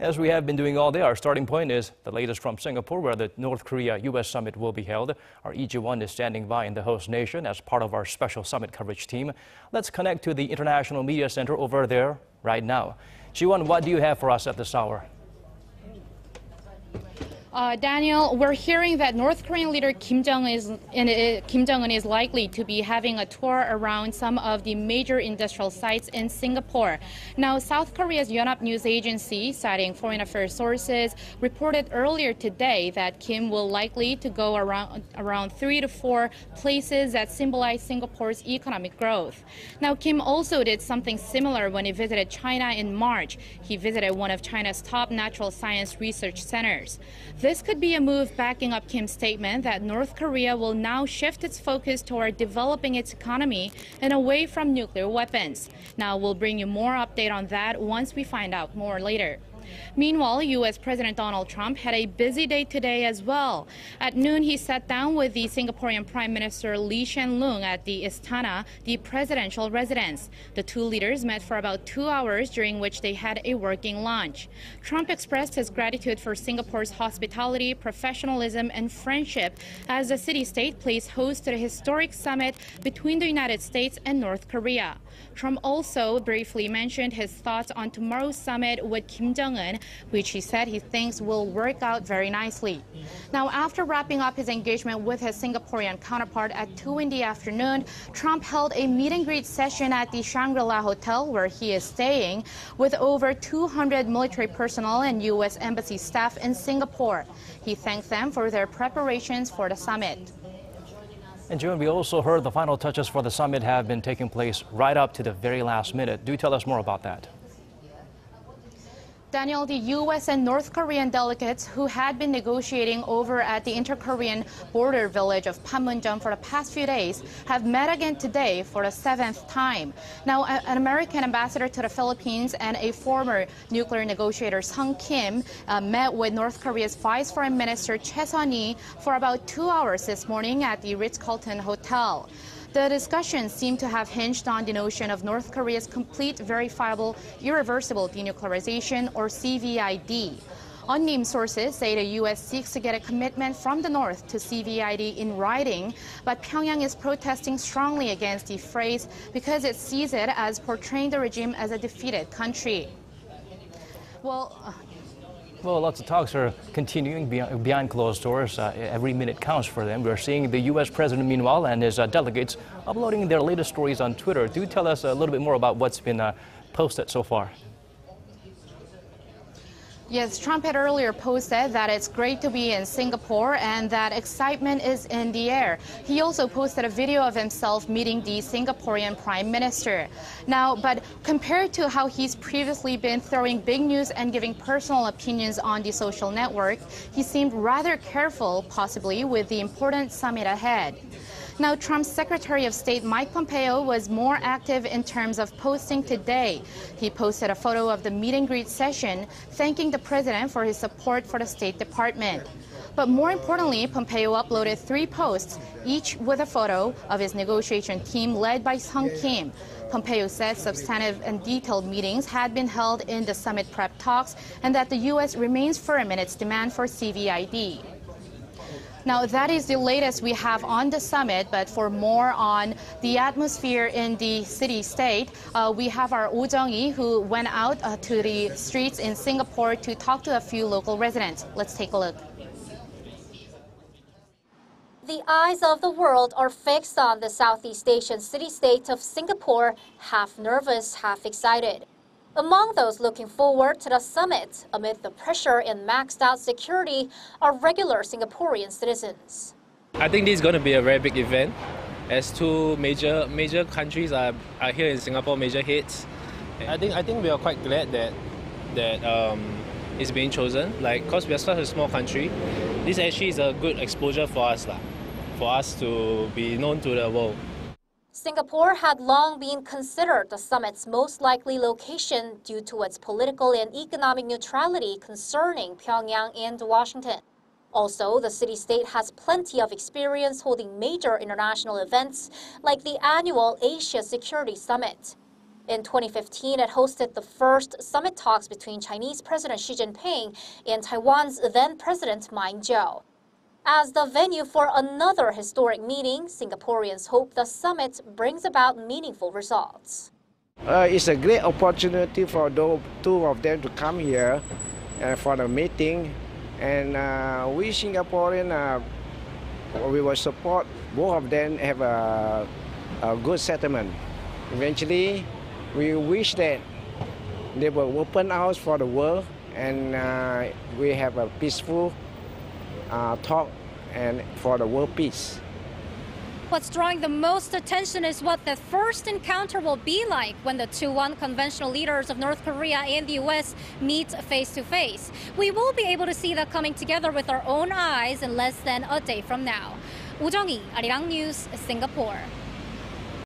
As we have been doing all day, our starting point is the latest from Singapore, where the North Korea-U.S. summit will be held. Our Ji-won is standing by in the host nation as part of our special summit coverage team. Let's connect to the International Media Center over there right now. Ji-won, what do you have for us at this hour? Daniel, we're hearing that North Korean leader Kim Jong-un is likely to be having a tour around some of the major industrial sites in Singapore. Now, South Korea's Yonhap news agency, citing foreign affairs sources, reported earlier today that Kim will likely to go around 3 to 4 places that symbolize Singapore's economic growth. Now, Kim also did something similar when he visited China in March. He visited one of China's top natural science research centers. This could be a move backing up Kim's statement that North Korea will now shift its focus toward developing its economy and away from nuclear weapons. Now, we'll bring you more update on that once we find out more later. Meanwhile, U.S. President Donald Trump had a busy day today as well. At noon, he sat down with the Singaporean Prime Minister Lee Hsien Loong at the Istana, the presidential residence. The two leaders met for about 2 hours, during which they had a working lunch. Trump expressed his gratitude for Singapore's hospitality, professionalism, and friendship as the city-state plays host to the historic summit between the United States and North Korea. Trump also briefly mentioned his thoughts on tomorrow's summit with Kim Jong-un, which he said he thinks will work out very nicely. Now, after wrapping up his engagement with his Singaporean counterpart at 2 in the afternoon, Trump held a meet-and-greet session at the Shangri-La Hotel, where he is staying, with over 200 military personnel and U.S. embassy staff in Singapore. He thanked them for their preparations for the summit. And June, we also heard the final touches for the summit have been taking place right up to the very last minute. Do tell us more about that. Daniel, the U.S. and North Korean delegates who had been negotiating over at the inter-Korean border village of Panmunjom for the past few days have met again today for the 7th time. Now, an American ambassador to the Philippines and a former nuclear negotiator, Sung Kim, met with North Korea's Vice Foreign Minister Choi Sun-hee for about 2 hours this morning at the Ritz-Carlton Hotel. The discussions seem to have hinged on the notion of North Korea's complete, verifiable, irreversible denuclearization, or CVID. Unnamed sources say the U.S. seeks to get a commitment from the North to CVID in writing, but Pyongyang is protesting strongly against the phrase because it sees it as portraying the regime as a defeated country. Well, lots of talks are continuing behind closed doors. Every minute counts for them. We're seeing the U.S. president, meanwhile, and his delegates uploading their latest stories on Twitter. Do tell us a little bit more about what's been posted so far. Yes, Trump had earlier posted that it's great to be in Singapore and that excitement is in the air. He also posted a video of himself meeting the Singaporean Prime Minister. Now, but compared to how he's previously been throwing big news and giving personal opinions on the social network, he seemed rather careful, possibly, with the important summit ahead. Now, Trump's Secretary of State Mike Pompeo was more active in terms of posting today. He posted a photo of the meet-and-greet session, thanking the president for his support for the State Department. But more importantly, Pompeo uploaded 3 posts, each with a photo of his negotiation team led by Sung Kim. Pompeo said substantive and detailed meetings had been held in the summit prep talks and that the U.S. remains firm in its demand for CVID. Now, that is the latest we have on the summit, but for more on the atmosphere in the city-state, we have our Oh Jung-hee, who went out to the streets in Singapore to talk to a few local residents. Let's take a look. The eyes of the world are fixed on the Southeast Asian city-state of Singapore, half nervous, half excited. Among those looking forward to the summit, amid the pressure and maxed-out security, are regular Singaporean citizens. I think this is going to be a very big event, as 2 major countries are here in Singapore, major hits. I think we are quite glad that it's being chosen. Because we are such a small country, this actually is a good exposure for us to be known to the world. Singapore had long been considered the summit's most likely location due to its political and economic neutrality concerning Pyongyang and Washington. Also, the city-state has plenty of experience holding major international events like the annual Asia Security Summit. In 2015, it hosted the first summit talks between Chinese President Xi Jinping and Taiwan's then-President Ma Ying-jeou. As the venue for another historic meeting, Singaporeans hope the summit brings about meaningful results. It's a great opportunity for the two of them to come here for the meeting, and we Singaporeans we will support both of them have a good settlement. Eventually, we wish that they will open house for the world, and we have a peaceful talk and for the world peace. What's drawing the most attention is what the first encounter will be like when the two unconventional leaders of North Korea and the U.S. meet face to face. We will be able to see that coming together with our own eyes in less than a day from now. Woo Jung-hee, Arirang News, Singapore.